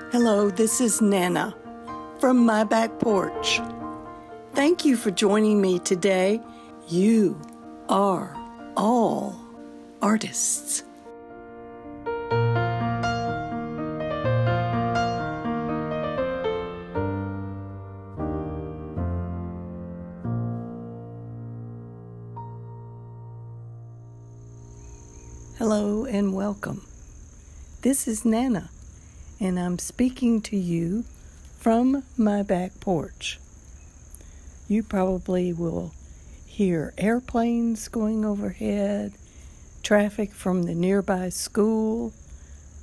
Hello, this is Nana from my back porch. Thank you for joining me today. You are all artists. Hello and welcome. This is Nana, and I'm speaking to you from my back porch. You probably will hear airplanes going overhead, traffic from the nearby school,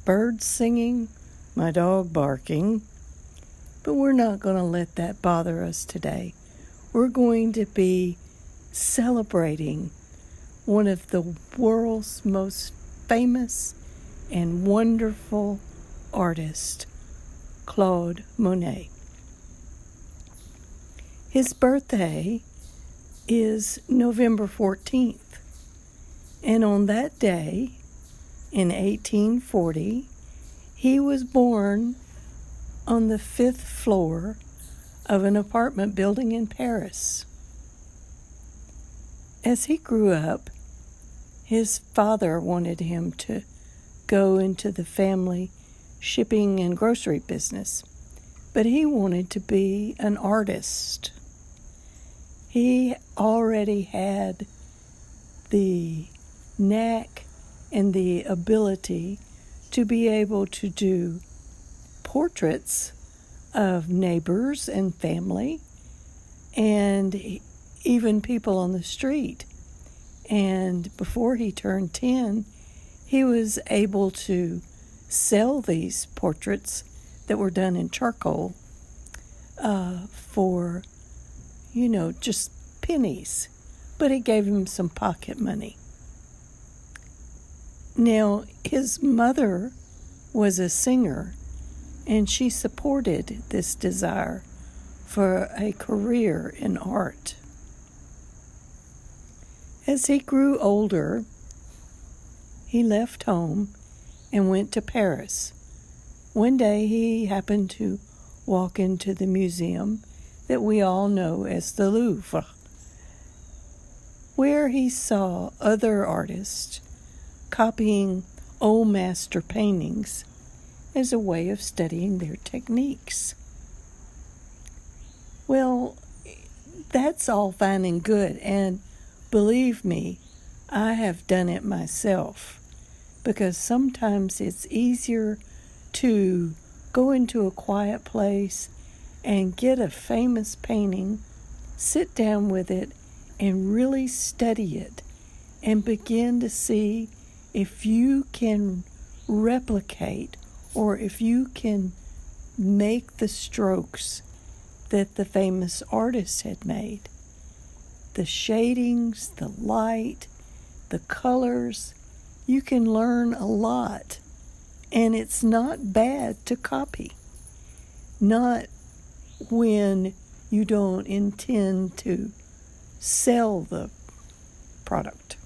birds singing, my dog barking. But we're not going to let that bother us today. We're going to be celebrating one of the world's most famous and wonderful artists, Claude Monet. His birthday is November 14th, and on that day, in 1840, he was born on the 5th floor of an apartment building in Paris. As he grew up, his father wanted him to go into the family shipping and grocery business, but he wanted to be an artist. He already had the knack and the ability to be able to do portraits of neighbors and family and even people on the street. And before he turned 10, he was able to sell these portraits that were done in charcoal for, just pennies. But it gave him some pocket money. Now, his mother was a singer, and she supported this desire for a career in art. As he grew older, he left home and went to Paris. One day he happened to walk into the museum that we all know as the Louvre, where he saw other artists copying old master paintings as a way of studying their techniques. Well, that's all fine and good, and believe me, I have done it myself, because sometimes it's easier to go into a quiet place and get a famous painting, sit down with it, and really study it, and begin to see if you can replicate or if you can make the strokes that the famous artist had made. The shadings, the light, the colors, you can learn a lot. And it's not bad to copy. Not when you don't intend to sell the product.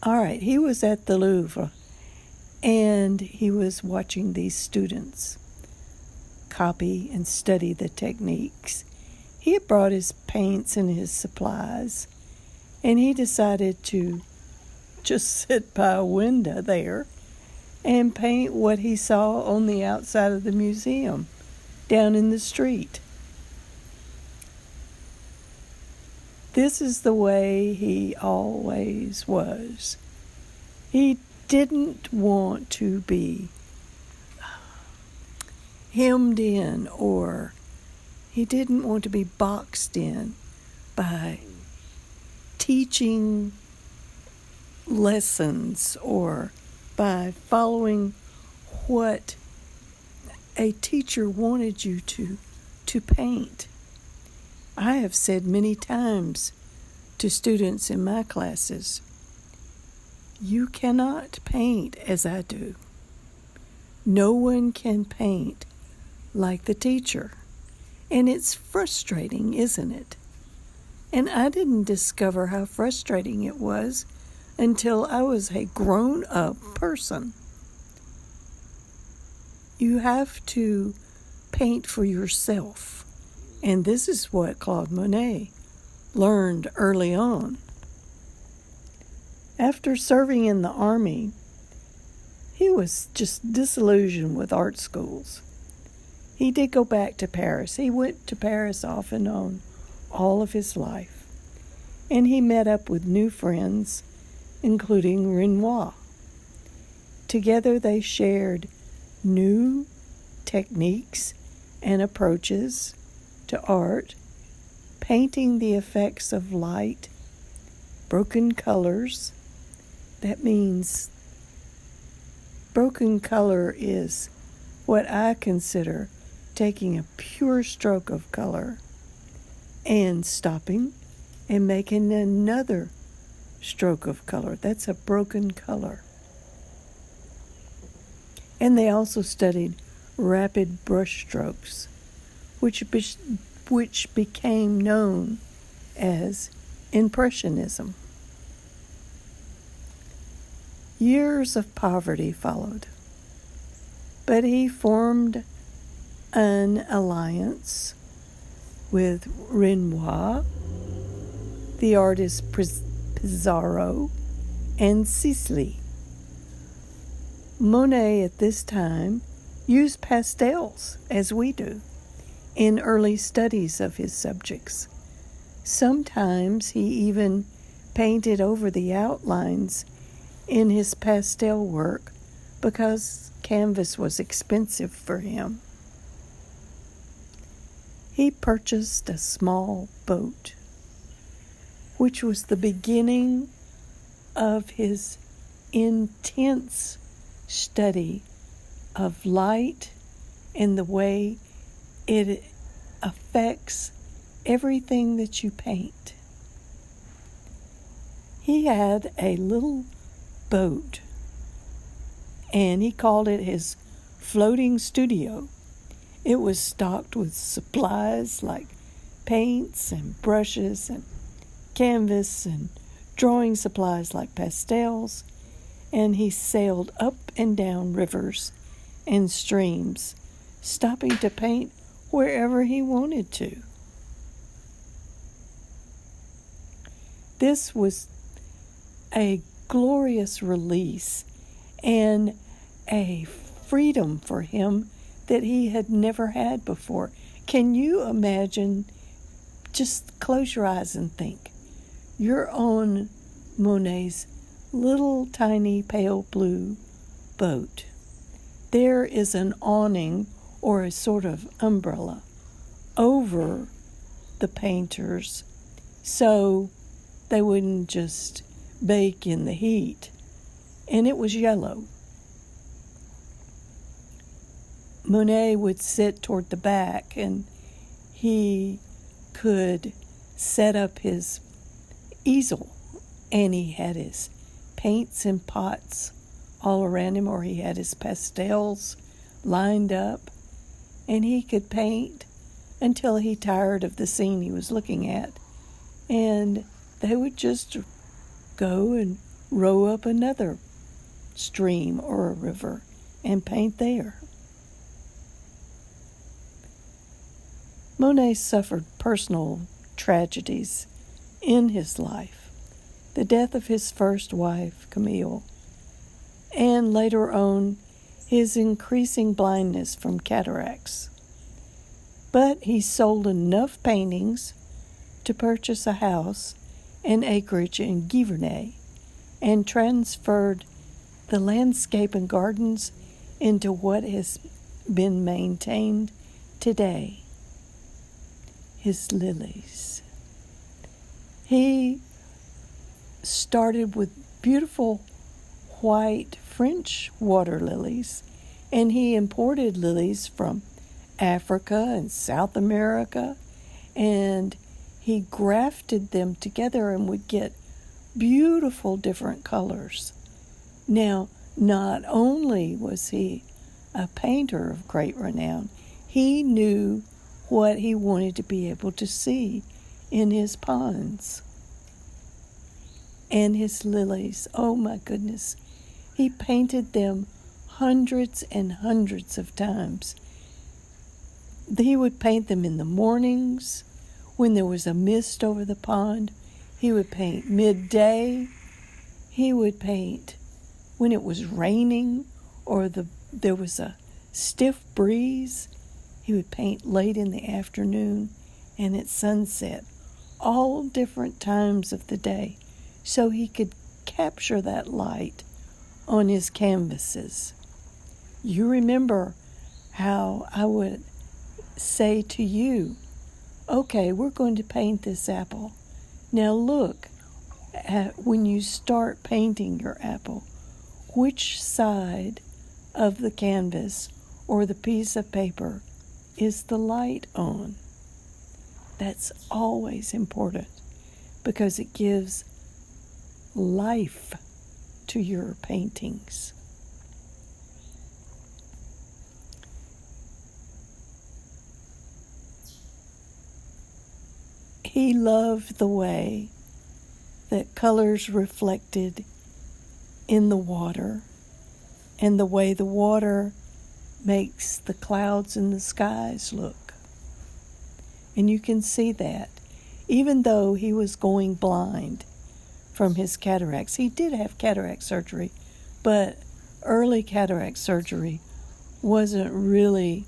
All right, he was at the Louvre, and he was watching these students copy and study the techniques. He had brought his paints and his supplies, and he decided to just sit by a window there and paint what he saw on the outside of the museum down in the street. This is the way he always was. He didn't want to be hemmed in, or he didn't want to be boxed in by teaching lessons or by following what a teacher wanted you to paint. I have said many times to students in my classes, you cannot paint as I do. No one can paint like the teacher. And it's frustrating, isn't it? And I didn't discover how frustrating it was until I was a grown-up person. you have to paint for yourself. And this is what Claude Monet learned early on. After serving in the army, he was just disillusioned with art schools. He did go back to Paris. He went to Paris off and on all of his life. And he met up with new friends, including Renoir. Together they shared new techniques and approaches to art, painting the effects of light, broken colors. That means broken color is what I consider taking a pure stroke of color and stopping and making another stroke of color. That's a broken color. And they also studied rapid brush strokes, which became known as Impressionism. Years of poverty followed, but he formed an alliance with Renoir, the artist Pissarro, and Sisley. Monet at this time used pastels, as we do, in early studies of his subjects. Sometimes he even painted over the outlines in his pastel work because canvas was expensive for him. He purchased a small boat, which was the beginning of his intense study of light and the way it affects everything that you paint. He had a little boat, and he called it his floating studio. It was stocked with supplies like paints and brushes and canvas and drawing supplies like pastels, and he sailed up and down rivers and streams, stopping to paint wherever he wanted to. This was a glorious release and a freedom for him that he had never had before. Can you imagine? Just close your eyes and think. You're on Monet's little tiny pale blue boat. There is an awning or a sort of umbrella over the painters so they wouldn't just bake in the heat. And it was yellow. Monet would sit toward the back and he could set up his easel, and he had his paints in pots all around him, or he had his pastels lined up, and he could paint until he tired of the scene he was looking at, and they would just go and row up another stream or a river and paint there. Monet suffered personal tragedies in his life. The death of his first wife, Camille, and later on, his increasing blindness from cataracts. But he sold enough paintings to purchase a house and acreage in Giverny and transferred the landscape and gardens into what has been maintained today, his Lilies. He started with beautiful white French water lilies, and he imported lilies from Africa and South America, and he grafted them together and would get beautiful different colors. Now, not only was he a painter of great renown, he knew what he wanted to be able to see in his ponds. And his lilies, oh my goodness, he painted them hundreds and hundreds of times. He would paint them in the mornings when there was a mist over the pond. He would paint midday. He would paint when it was raining or there was a stiff breeze. He would paint late in the afternoon and at sunset, all different times of the day, so he could capture that light on his canvases. You remember how I would say to you, okay, we're going to paint this apple. Now look at when you start painting your apple, which side of the canvas or the piece of paper is the light on? That's always important because it gives life to your paintings. He loved the way that colors reflected in the water and the way the water makes the clouds in the skies look. And you can see that even though he was going blind from his cataracts. He did have cataract surgery, but early cataract surgery wasn't really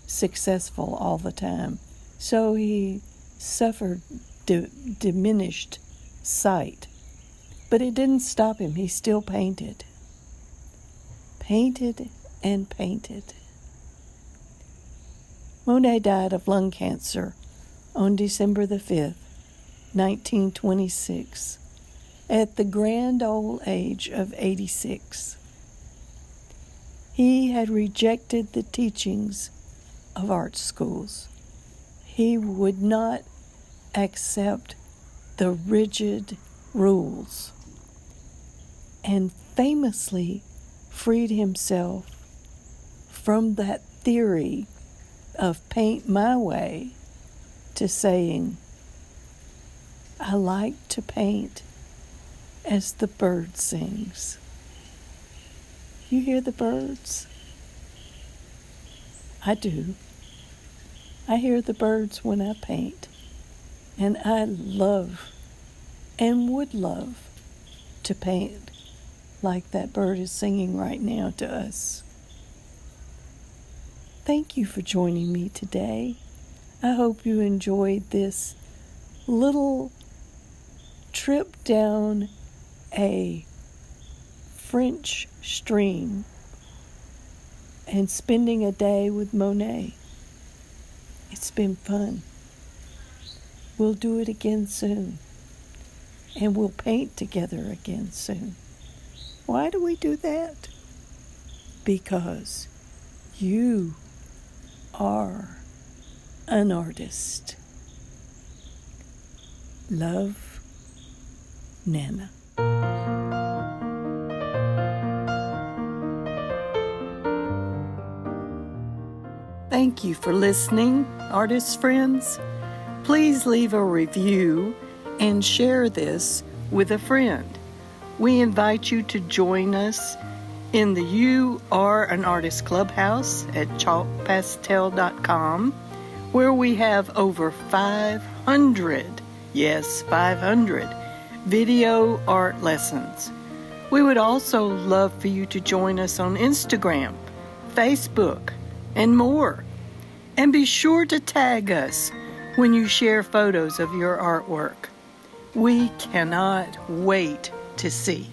successful all the time. So he suffered diminished sight. But it didn't stop him. He still painted. Painted and painted. Monet died of lung cancer on December the 5th, 1926, at the grand old age of 86. He had rejected the teachings of art schools. He would not accept the rigid rules and famously freed himself from that theory of paint my way to saying, I like to paint as the bird sings. You hear the birds? I do. I hear the birds when I paint, and I love and would love to paint like that bird is singing right now to us. Thank you for joining me today. I hope you enjoyed this little trip down a French stream and spending a day with Monet. It's been fun. We'll do it again soon. And we'll paint together again soon. Why do we do that? Because you are an artist. Love, Nana. Thank you for listening, artist friends. Please leave a review and share this with a friend. We invite you to join us in the You Are an Artist Clubhouse at chalkpastel.com, where we have over 500, yes, 500 video art lessons. We would also love for you to join us on Instagram, Facebook, and more. And be sure to tag us when you share photos of your artwork. We cannot wait to see.